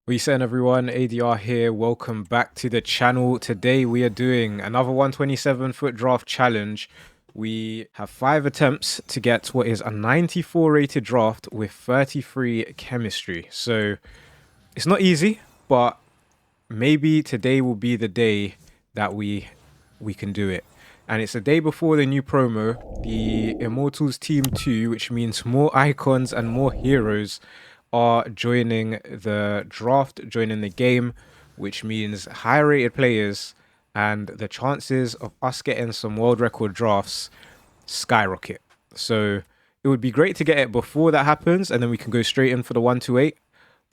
What you saying, everyone? ADR here. Welcome back to the channel. Today we are doing another 127 FUT Draft challenge. We have 5 attempts to get what is a 94 rated draft with 33 chemistry. So it's not easy, but maybe today will be the day that we can do it. And it's the day before the new promo, the Immortals Team 2, which means more icons and more heroes are joining the draft, joining the game, which means higher rated players, and the chances of us getting some world record drafts skyrocket. So it would be great to get it before that happens, and then we can go straight in for the 128.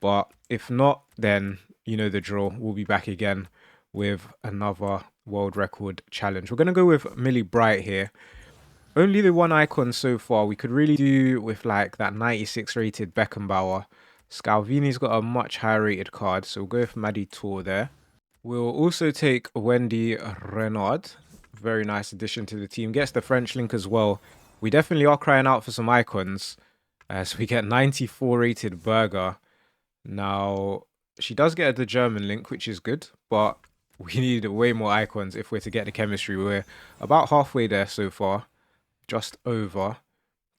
But if not, then you know the drill. We'll be back again with another world record challenge. We're going to go with Millie Bright here. Only the one icon so far. We could really do with like that 96 rated Beckenbauer. Scalvini's got a much higher rated card, so we'll go with Maddie Tour there. We'll also take Wendy Renard. Very nice addition to the team. Gets the French link as well. We definitely are crying out for some icons. So we get 94 rated Burger. Now, she does get the German link, which is good, but we need way more icons if we're to get the chemistry. We're about halfway there so far. Just over.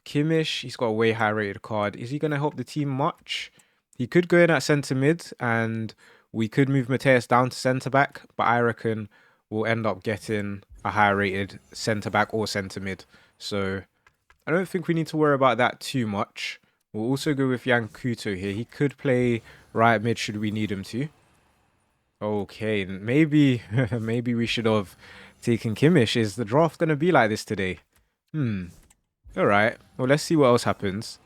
Kimmich, he's got a way high rated card. Is he going to help the team much? He could go in at centre mid and we could move Matthäus down to centre back, but I reckon we'll end up getting a higher rated centre back or centre mid. So I don't think we need to worry about that too much. We'll also go with Jan Kuto here. He could play right mid should we need him to. Okay, maybe maybe we should have taken Kimmich. Is the draft going to be like this today? Alright, well, let's see what else happens.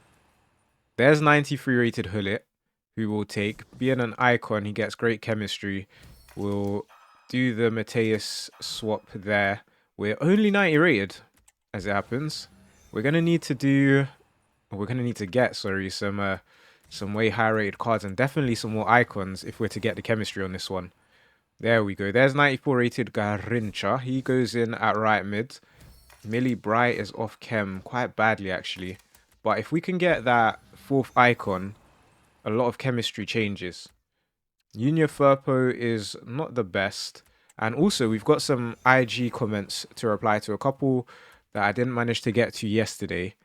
There's 93 rated Hullet, who will take. Being an icon, he gets great chemistry. We'll do the Matthäus swap there. We're only 90 rated, as it happens. We're going to need to get, some way higher rated cards and definitely some more icons if we're to get the chemistry on this one. There we go. There's 94 rated Garincha. He goes in at right mid. Millie Bright is off chem quite badly, actually. But if we can get that 4th icon, a lot of chemistry changes. Junior Firpo is not the best. And also, we've got some IG comments to reply to. A couple that I didn't manage to get to yesterday.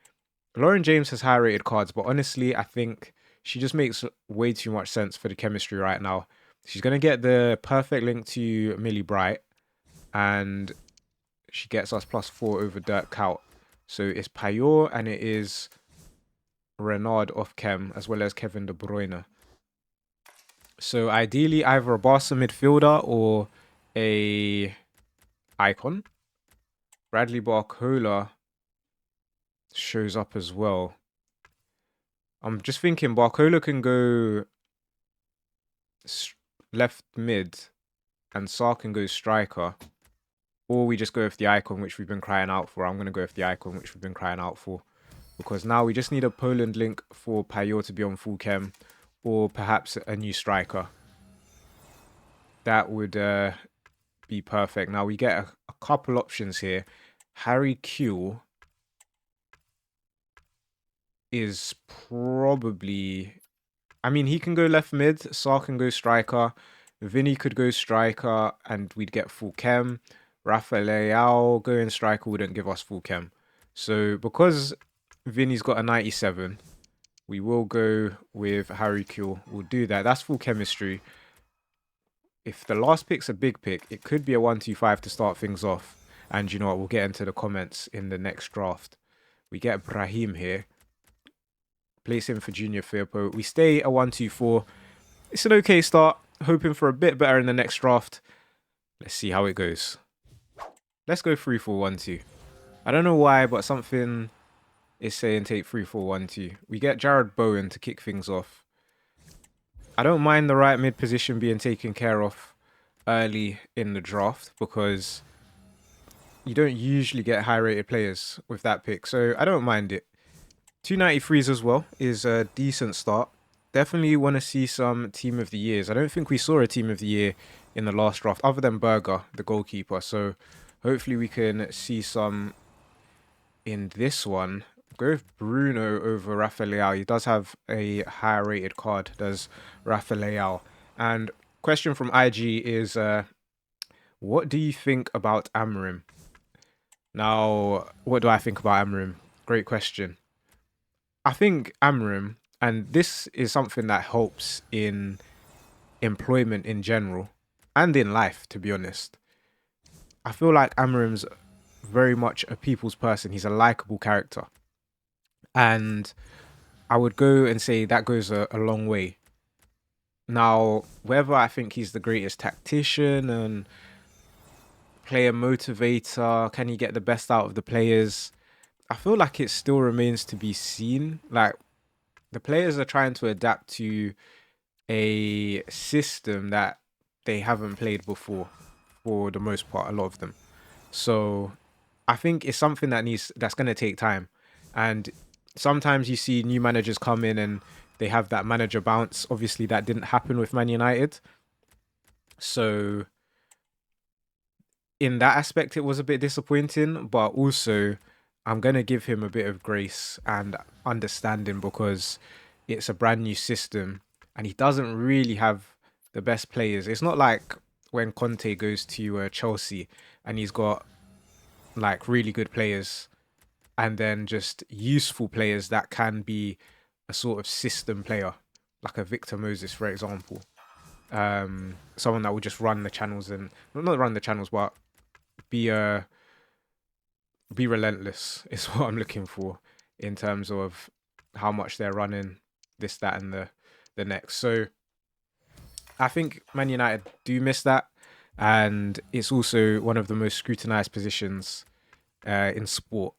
Lauren James has high rated cards, but honestly, I think she just makes way too much sense for the chemistry right now. She's going to get the perfect link to Millie Bright. And she gets us +4 over Dirk Kuyt. So it's Payot and it is Renard off chem as well as Kevin De Bruyne. So ideally either a Barca midfielder or a icon. Bradley Barcola shows up as well. I'm just thinking Barcola can go left mid and Sarr can go striker. Or we just go with the icon, which we've been crying out for. I'm going to go with the icon, which we've been crying out for. Because now we just need a Poland link for Payot to be on full chem. Or perhaps a new striker. That would be perfect. Now we get a couple options here. Harry Q is probably... I mean, he can go left mid. Sarr can go striker. Vinny could go striker and we'd get full chem. Rafael going striker wouldn't give us full chem. So because Vinny's got a 97, we will go with Harry Q. We'll do that. That's full chemistry. If the last pick's a big pick, it could be a 1-2-5 to start things off. And you know what? We'll get into the comments in the next draft. We get Brahim here. Place him for Junior Firpo. We stay a 1-2-4. It's an okay start. Hoping for a bit better in the next draft. Let's see how it goes. Let's go 3-4-1-2. I don't know why, but something is saying take 3-4-1-2. We get Jared Bowen to kick things off. I don't mind the right mid position being taken care of early in the draft because you don't usually get high rated players with that pick. So I don't mind it. 293s as well is a decent start. Definitely want to see some team of the years. I don't think we saw a team of the year in the last draft other than Berger, the goalkeeper. So hopefully we can see some in this one. Go with Bruno over Rafael. He does have a higher rated card, does Rafael. And question from IG is, what do you think about Amarim? Now, what do I think about Amarim? Great question. I think Amarim, and this is something that helps in employment in general and in life, to be honest. I feel like Amarim's very much a people's person. He's a likable character. And I would go and say that goes a long way. Now, whether I think he's the greatest tactician and player motivator, can he get the best out of the players? I feel like it still remains to be seen. Like, the players are trying to adapt to a system that they haven't played before, for the most part, a lot of them. So I think it's something that's going to take time. And sometimes you see new managers come in and they have that manager bounce. Obviously, that didn't happen with Man United. So in that aspect, it was a bit disappointing. But also, I'm going to give him a bit of grace and understanding because it's a brand new system and he doesn't really have the best players. It's not like when Conte goes to Chelsea and he's got like really good players and then just useful players that can be a sort of system player, like a Victor Moses, for example. Someone that will just run the channels and not run the channels, but be be relentless is what I'm looking for in terms of how much they're running this, that, and the next. So I think Man United do miss that, and it's also one of the most scrutinized positions in sport,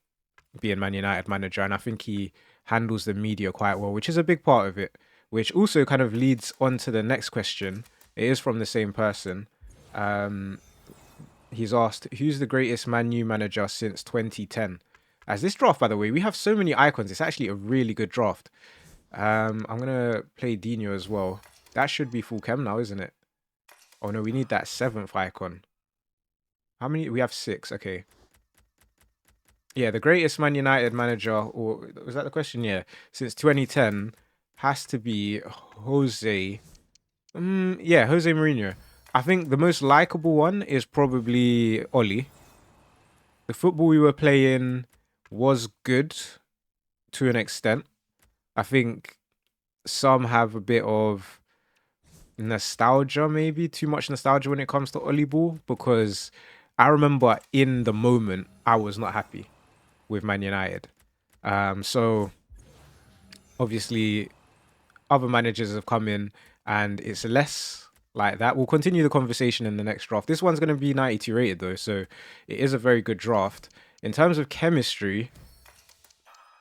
being Man United manager, and I think he handles the media quite well, which is a big part of it. Which also kind of leads on to the next question. It is from the same person. Um, he's asked, "Who's the greatest Man U manager since 2010?" As this draft, by the way, we have so many icons. It's actually a really good draft. I'm gonna play Dino as well. That should be full chem now, isn't it? Oh no, we need that 7th icon. How many? We have 6. Okay. Yeah, the greatest Man United manager, or was that the question? Yeah, since 2010 has to be Jose. Yeah, Jose Mourinho. I think the most likable one is probably Oli. The football we were playing was good to an extent. I think some have a bit of nostalgia, maybe too much nostalgia when it comes to Oli ball, because I remember in the moment I was not happy with Man United. So obviously other managers have come in and it's less like that. We'll continue the conversation in the next draft. This one's going to be 92 rated though, so it is a very good draft. In terms of chemistry,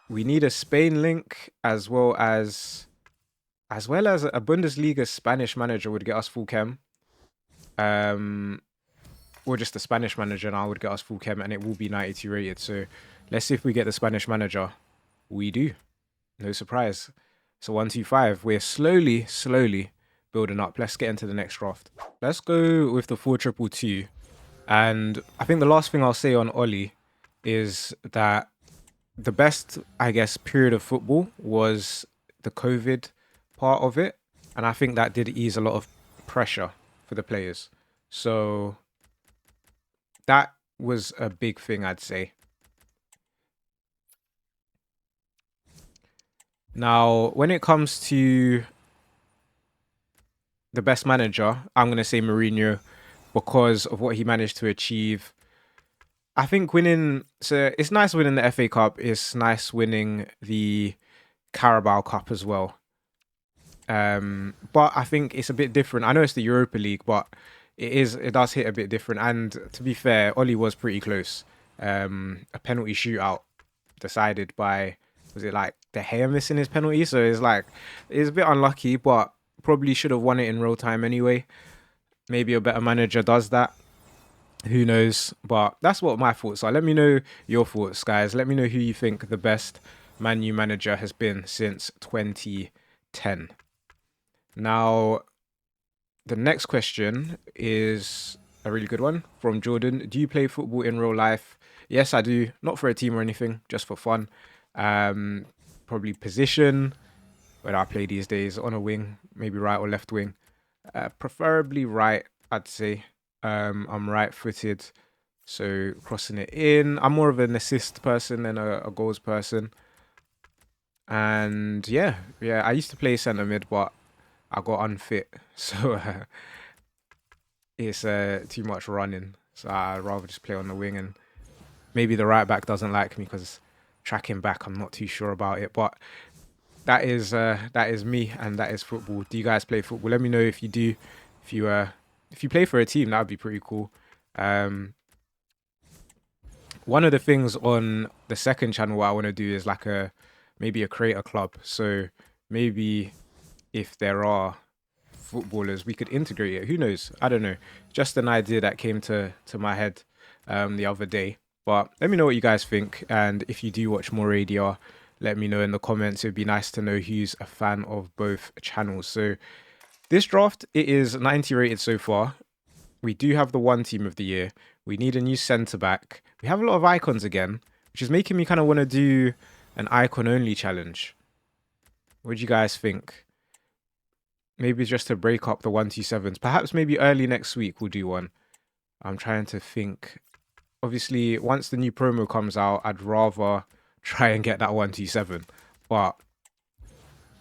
we need a Spain link as well as a Bundesliga Spanish manager would get us full chem. Or just a Spanish manager and I would get us full chem and it will be 92 rated. So let's see if we get the Spanish manager. We do. No surprise. So 125. We're slowly building up. Let's get into the next draft. Let's go with the 4-2-2. And I think the last thing I'll say on Oli is that the best, I guess, period of football was the COVID part of it. And I think that did ease a lot of pressure for the players. So that was a big thing, I'd say. Now, when it comes to the best manager, I'm going to say Mourinho because of what he managed to achieve. I think it's nice winning the FA Cup. It's nice winning the Carabao Cup as well. But I think it's a bit different. I know it's the Europa League, but it does hit a bit different. And to be fair, Oli was pretty close. A penalty shootout decided by, was it like De Gea missing his penalty? So it's a bit unlucky, but probably should have won it in real time anyway. Maybe a better manager does that. Who knows? But that's what my thoughts are. Let me know your thoughts, guys. Let me know who you think the best Man U manager has been since 2010. Now, the next question is a really good one from Jordan. Do you play football in real life? Yes, I do. Not for a team or anything, just for fun. Probably position. Where I play these days, on a wing, maybe right or left wing. Preferably right, I'd say. I'm right-footed, so crossing it in. I'm more of an assist person than a goals person. And yeah, I used to play centre mid, but I got unfit, so it's too much running. So I'd rather just play on the wing, and maybe the right back doesn't like me because tracking back, I'm not too sure about it. But that is me, and that is football. Do you guys play football? Let me know if you do. If you play for a team, that would be pretty cool. One of the things on the second channel what I want to do is like maybe a creator club. So maybe if there are footballers, we could integrate it. Who knows? I don't know. Just an idea that came to my head the other day. But let me know what you guys think, and if you do watch more ADR, let me know in the comments. It'd be nice to know who's a fan of both channels. So this draft, it is 90 rated so far. We do have the one team of the year. We need a new centre back. We have a lot of icons again, which is making me kind of want to do an icon only challenge. What do you guys think? Maybe just to break up the 127s. Perhaps maybe early next week we'll do one. I'm trying to think. Obviously, once the new promo comes out, I'd rather try and get that 127. But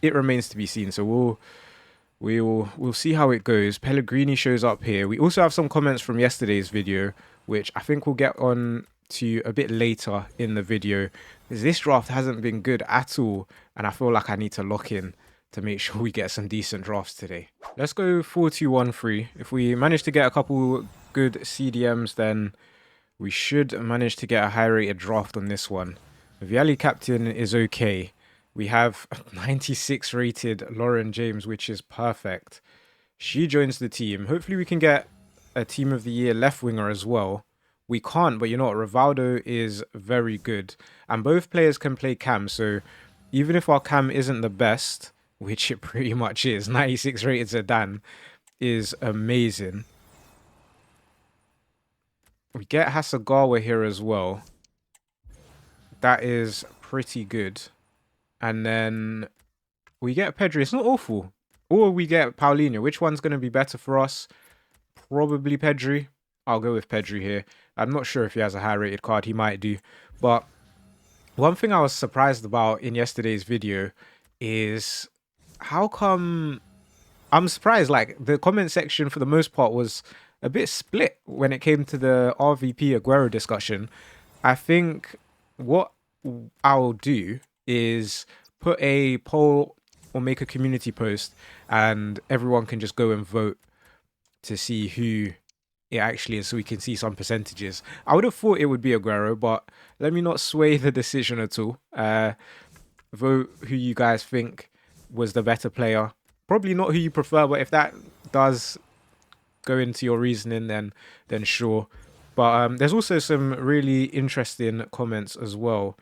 it remains to be seen. So we'll see how it goes. Pellegrini shows up here. We also have some comments from yesterday's video, which I think we'll get on to a bit later in the video, because this draft hasn't been good at all, and I feel like I need to lock in to make sure we get some decent drafts today. Let's go 4-2-1-3. If we manage to get a couple good CDMs, then we should manage to get a high rated draft on this one. Viali captain is okay. We have 96 rated Lauren James, which is perfect. She joins the team. Hopefully we can get a team of the year left winger as well. We can't, but you know what? Rivaldo is very good. And both players can play cam. So even if our cam isn't the best, which it pretty much is, 96 rated Zidane is amazing. We get Hasagawa here as well. That is pretty good. And then we get Pedri. It's not awful. Or we get Paulinho. Which one's going to be better for us? Probably Pedri. I'll go with Pedri here. I'm not sure if he has a high-rated card. He might do. But one thing I was surprised about in yesterday's video is how come... I'm surprised. Like, the comment section, for the most part, was a bit split when it came to the RVP Aguero discussion. I think what I'll do is put a poll or make a community post, and everyone can just go and vote to see who it actually is, so we can see some percentages. I would have thought it would be Aguero, but let me not sway the decision at all. Vote who you guys think was the better player. Probably not who you prefer, but if that does go into your reasoning, then sure. But there's also some really interesting comments as well.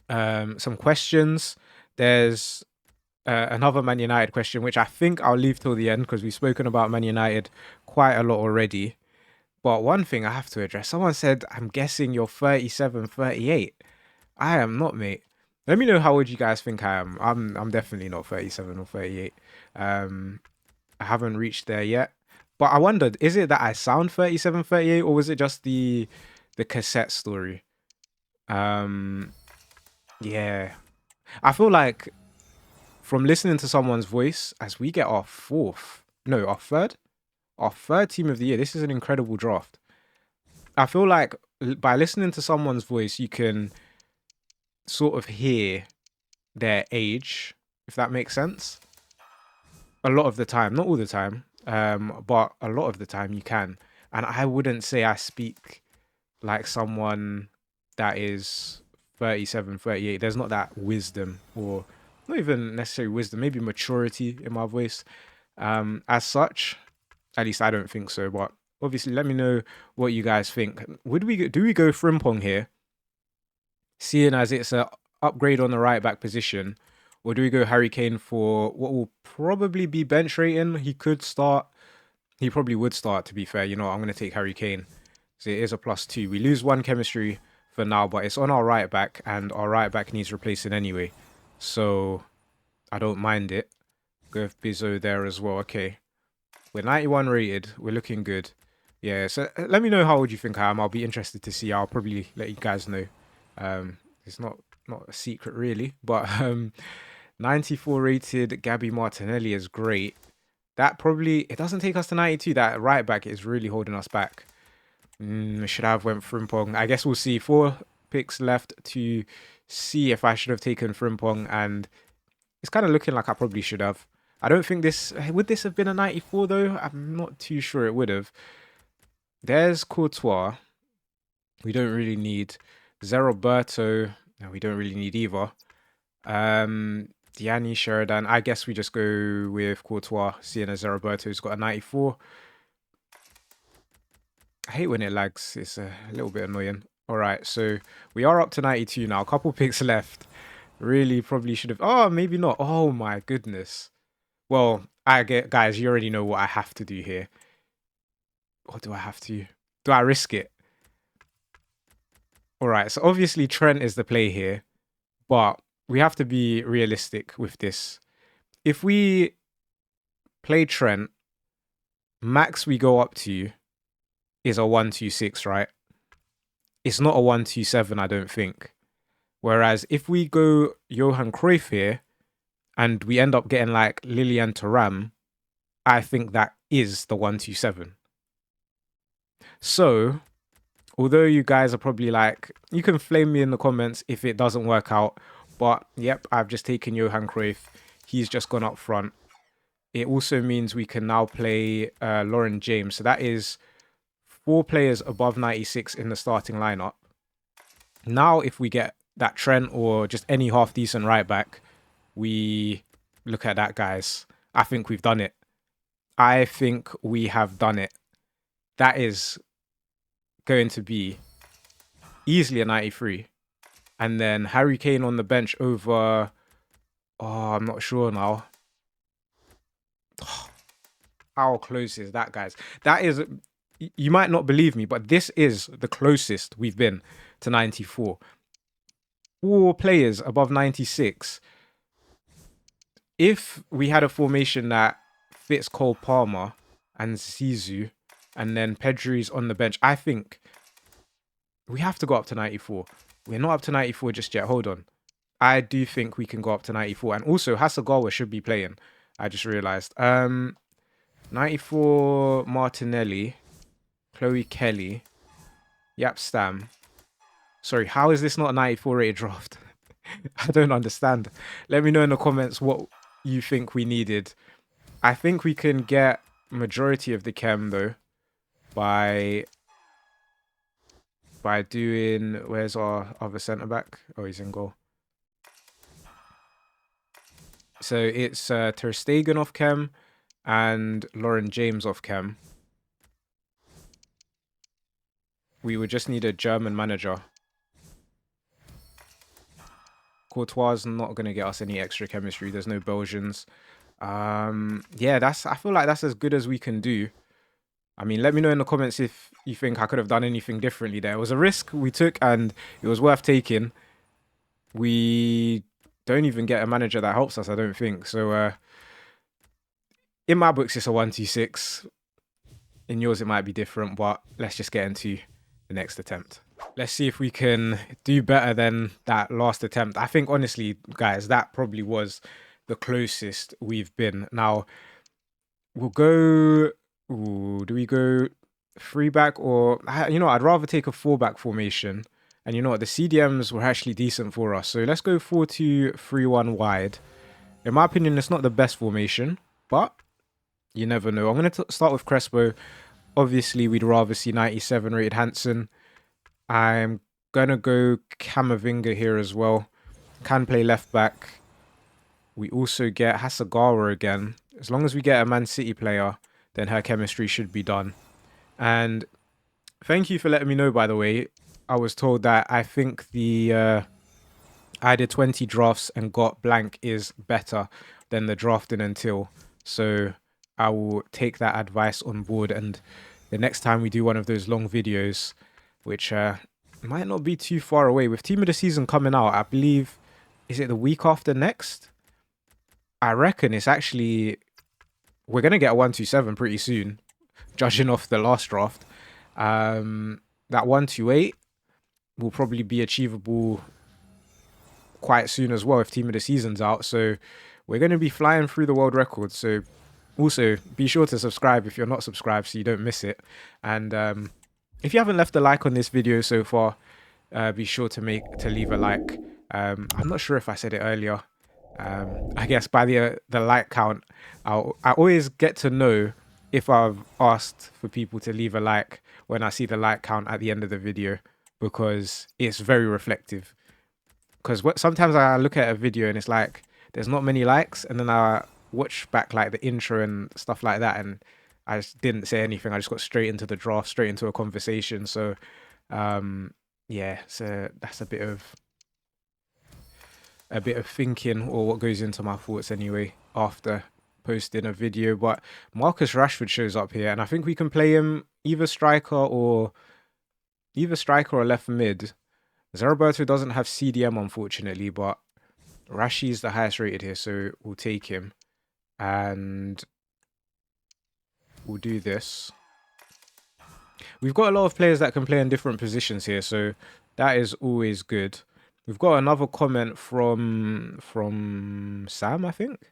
Some questions. There's another Man United question, which I think I'll leave till the end because we've spoken about Man United quite a lot already. But one thing I have to address, someone said, I'm guessing you're 37, 38. I am not, mate. Let me know how old you guys think I am. I'm definitely not 37 or 38. I haven't reached there yet. But I wondered, is it that I sound 37, 38, or was it just the cassette story? Yeah. I feel like from listening to someone's voice, as we get our third team of the year, this is an incredible draft. I feel like by listening to someone's voice, you can sort of hear their age, if that makes sense. A lot of the time, not all the time, but a lot of the time you can. And I wouldn't say I speak like someone that is 37, 38. There's not that wisdom, or not even necessarily wisdom, maybe maturity in my voice. As such, at least I don't think so. But obviously, let me know what you guys think. Do we go Frimpong here, seeing as it's an upgrade on the right back position, or do we go Harry Kane for what will probably be bench rating? He could start. He probably would start, to be fair. You know, I'm going to take Harry Kane. So it is a +2. We lose one chemistry for now, but it's on our right back, and our right back needs replacing anyway. So I don't mind it. Go with Bizzo there as well. Okay. We're 91 rated. We're looking good. Yeah, so let me know how old you think I am. I'll be interested to see. I'll probably let you guys know. It's not a secret really, but 94 rated Gabby Martinelli is great. That probably, it doesn't take us to 92. That right back is really holding us back. Should I have went Frimpong? I guess we'll see. 4 picks left to see if I should have taken Frimpong, and it's kind of looking like I probably should have. I don't think this... Would this have been a 94 though? I'm not too sure it would have. There's Courtois. We don't really need. Zeroberto. No, we don't really need either. Diani, Sheridan. I guess we just go with Courtois, seeing as Zeroberto's got a 94. I hate when it lags. It's a little bit annoying. All right, so we are up to 92 now. A couple picks left. Really probably should have... Oh, maybe not. Oh, my goodness. Well, guys, you already know what I have to do here. Or do I have to? Do I risk it? All right, so obviously Trent is the play here. But we have to be realistic with this. If we play Trent, max we go up to is a 126, right? It's not a 127, I don't think. Whereas if we go Johan Cruyff here and we end up getting like Lilian Thuram, I think that is the 127. So, although you guys are probably like, you can flame me in the comments if it doesn't work out. But yep, I've just taken Johan Cruyff. He's just gone up front. It also means we can now play Lauren James. So that is 4 players above 96 in the starting lineup. Now, if we get that Trent or just any half decent right back, we look at that, guys. I think we've done it. I think we have done it. That is going to be easily a 93. And then Harry Kane on the bench over... Oh, I'm not sure now. How close is that, guys? That is... You might not believe me, but this is the closest we've been to 94. 4 players above 96. If we had a formation that fits Cole Palmer and Zizou, and then Pedri's on the bench, I think we have to go up to 94. We're not up to 94 just yet. Hold on. I do think we can go up to 94. And also, Hasegawa should be playing. I just realized. 94 Martinelli. Chloe Kelly. Yap Stam. Sorry, how is this not a 94 rated draft? I don't understand. Let me know in the comments what you think we needed. I think we can get majority of the chem though by doing... Where's our other centre back? Oh, he's in goal. So it's Ter Stegen off chem and Lauren James off chem. We would just need a German manager. Courtois is not going to get us any extra chemistry. There's no Belgians. Yeah, I feel like that's as good as we can do. I mean, let me know in the comments if you think I could have done anything differently there. It was a risk we took and it was worth taking. We don't even get a manager that helps us, I don't think. So, in my books, it's a 126. In yours, it might be different, but let's just get into the next attempt. Let's see if we can do better than that last attempt. I think, honestly, guys, that probably was the closest we've been. Now, we'll go... Ooh, do we go 3 back or... You know, I'd rather take a 4 back formation. And you know what? The CDMs were actually decent for us. So let's go 4-2-3-1 wide. In my opinion, it's not the best formation, but you never know. I'm going to start with Crespo. Obviously, we'd rather see 97 rated Hansen. I'm going to go Camavinga here as well. Can play left back. We also get Hasegawa again. As long as we get a Man City player, then her chemistry should be done. And thank you for letting me know, by the way. I was told that I think the I did 20 drafts and got blank is better than the drafting until. So I will take that advice on board. And the next time we do one of those long videos, which might not be too far away, with Team of the Season coming out, I believe, is it the week after next? I reckon it's actually, we're going to get a 127 pretty soon, judging off the last draft. That 128 will probably be achievable quite soon as well if Team of the Season's out. So we're going to be flying through the world records. So also be sure to subscribe if you're not subscribed so you don't miss it. And if you haven't left a like on this video so far, be sure to leave a like. I'm not sure if I said it earlier. I guess by the like count, I always get to know if I've asked for people to leave a like when I see the like count at the end of the video, because it's very reflective. Because sometimes I look at a video and it's like there's not many likes, and then I watch back like the intro and stuff like that, and I just didn't say anything. I just got straight into the draft, straight into a conversation. So yeah, so that's a bit of thinking, or what goes into my thoughts anyway after posting a video. But Marcus Rashford shows up here, and I think we can play him either striker or left mid. Zerberto doesn't have CDM unfortunately, but Rashi's the highest rated here, so we'll take him. And we'll do this. We've got a lot of players that can play in different positions here, so that is always good. We've got another comment from Sam, I think.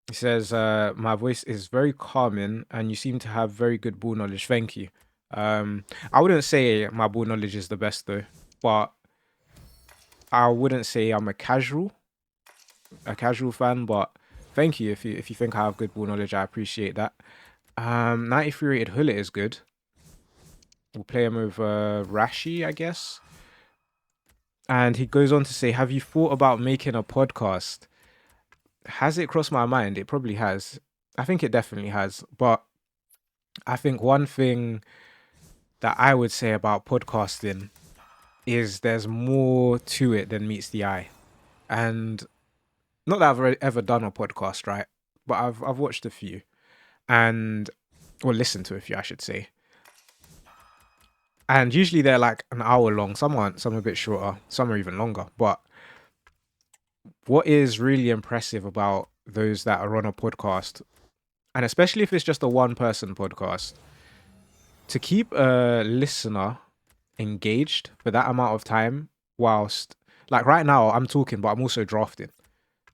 He says, my voice is very calming and you seem to have very good ball knowledge. Thank you. I wouldn't say my ball knowledge is the best though, but I wouldn't say I'm a casual fan, but thank you if you think I have good ball knowledge. I appreciate that. 93 rated Hullet is good. We'll play him over Rashi, I guess. And he goes on to say, have you thought about making a podcast? Has it crossed my mind? It probably has. I think it definitely has. But I think one thing that I would say about podcasting is there's more to it than meets the eye. And not that I've ever done a podcast, right? But I've watched a few, or listened to a few, I should say. And usually they're like an hour long. Some aren't, some are a bit shorter, some are even longer. But what is really impressive about those that are on a podcast, and especially if it's just a one-person podcast, to keep a listener engaged for that amount of time whilst, like right now, I'm talking, but I'm also drafting.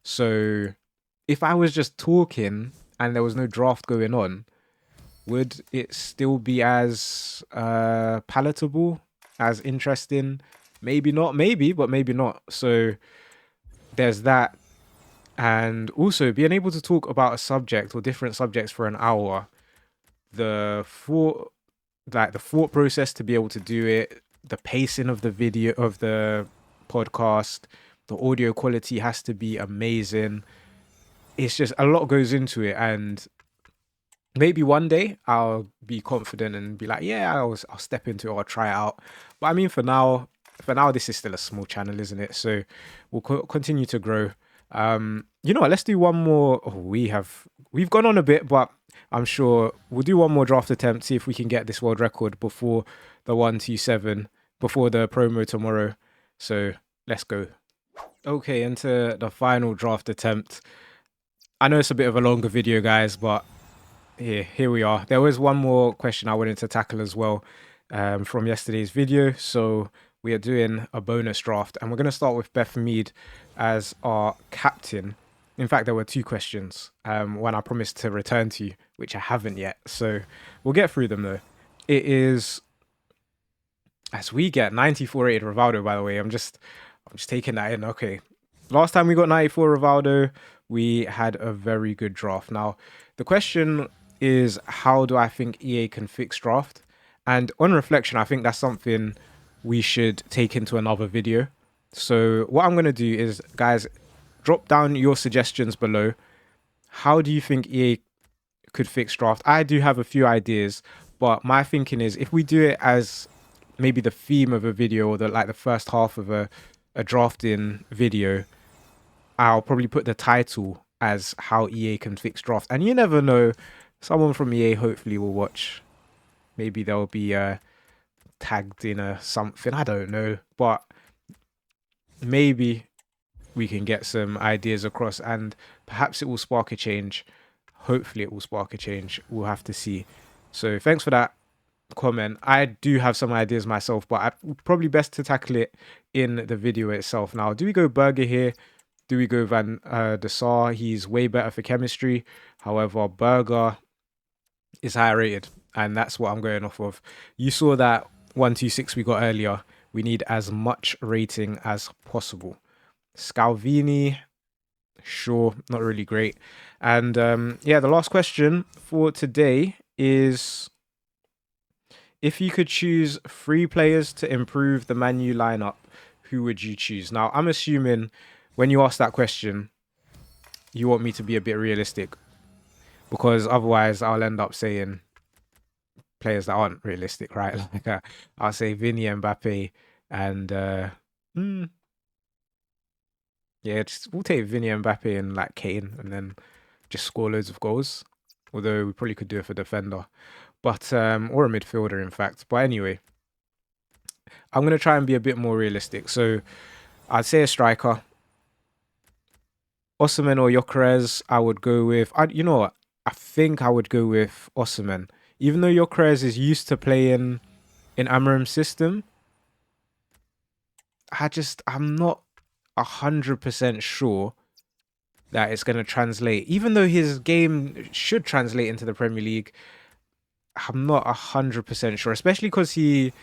So if I was just talking and there was no draft going on, would it still be as palatable, as interesting? Maybe not, maybe, but maybe not. So there's that. And also being able to talk about a subject or different subjects for an hour, the thought process to be able to do it, the pacing of the video, of the podcast, the audio quality has to be amazing. It's just a lot goes into it, and maybe one day I'll be confident and be like, yeah, I'll step into it or try it out. But I mean, for now, this is still a small channel, isn't it? So we'll continue to grow. You know what? Let's do one more. Oh, we've gone on a bit, but I'm sure we'll do one more draft attempt, see if we can get this world record before the 127, before the promo tomorrow. So let's go. Okay, into the final draft attempt. I know it's a bit of a longer video, guys, but here we are. There was one more question I wanted to tackle as well from yesterday's video. So we are doing a bonus draft, and we're going to start with Beth Mead as our captain. In fact, there were two questions when I promised to return to you, which I haven't yet. So we'll get through them though. It is, as we get 94 rated Rivaldo, by the way. I'm just taking that in. Okay. Last time we got 94 Rivaldo, we had a very good draft. Now, the question is, how do I think EA can fix draft? And on reflection, I think that's something we should take into another video. So what I'm going to do is, guys, drop down your suggestions below. How do you think EA could fix draft? I do have a few ideas, but my thinking is, if we do it as maybe the theme of a video, or the first half of a drafting video, I'll probably put the title as how EA can fix draft. And you never know, someone from EA hopefully will watch. Maybe they'll be tagged in something, I don't know, but maybe we can get some ideas across, and perhaps it will spark a change. Hopefully it will spark a change. We'll have to see. So thanks for that comment. I do have some ideas myself, but probably best to tackle it in the video itself. Now, do we go Burger here? Do we go Van de Sar? He's way better for chemistry. However, Burger is higher rated, and that's what I'm going off of. You saw that 126 we got earlier. We need as much rating as possible. Scalvini, sure, not really great. And yeah, the last question for today is, if you could choose 3 players to improve the Man U lineup, who would you choose? Now, I'm assuming when you ask that question, you want me to be a bit realistic, because otherwise I'll end up saying players that aren't realistic, right? Like I'll say Vinny, Mbappe, and yeah, we'll take Vinny, Mbappe, and like Kane, and then just score loads of goals. Although we probably could do it for defender, but or a midfielder, in fact. But anyway, I'm gonna try and be a bit more realistic. So I'd say a striker. Osimhen or Gyökeres, I would go with. You know what? I think I would go with Osimhen. Even though Gyökeres is used to playing in Amarim's system, I'm not 100% sure that it's going to translate. Even though his game should translate into the Premier League, I'm not 100% sure, especially because he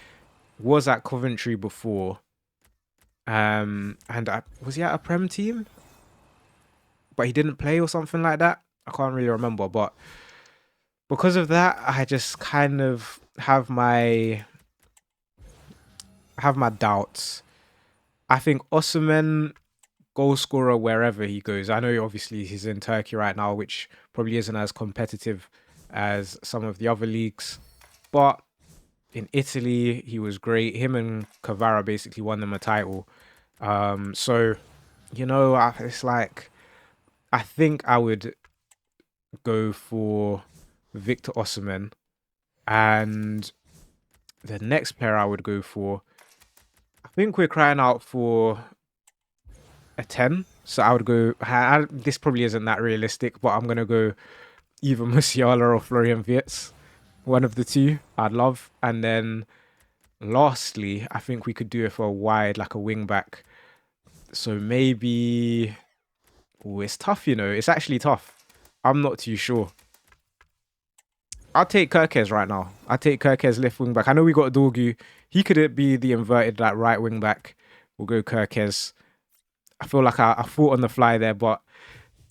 was at Coventry before. And was he at a Prem team? But he didn't play or something like that. I can't really remember. But because of that, I just kind of have my doubts. I think Osimhen, goal scorer wherever he goes. I know obviously he's in Turkey right now, which probably isn't as competitive as some of the other leagues. But in Italy, he was great. Him and Kvara basically won them a title. So, you know, it's like, I think I would go for Victor Osimhen. And the next player I would go for, I think we're crying out for a 10. So I would go, this probably isn't that realistic, but I'm going to go either Musiala or Florian Wirtz. One of the two I'd love. And then lastly, I think we could do it for a wide, like a wing back. So maybe... Oh, it's tough, you know. It's actually tough. I'm not too sure. I'll take Kerkez right now. I'll take Kerkez left wing back. I know we got Dorgu. He could be the inverted like right wing back. We'll go Kerkez. I feel like I thought on the fly there, but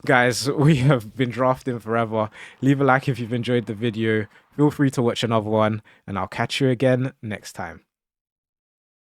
guys, we have been drafting forever. Leave a like if you've enjoyed the video. Feel free to watch another one, and I'll catch you again next time.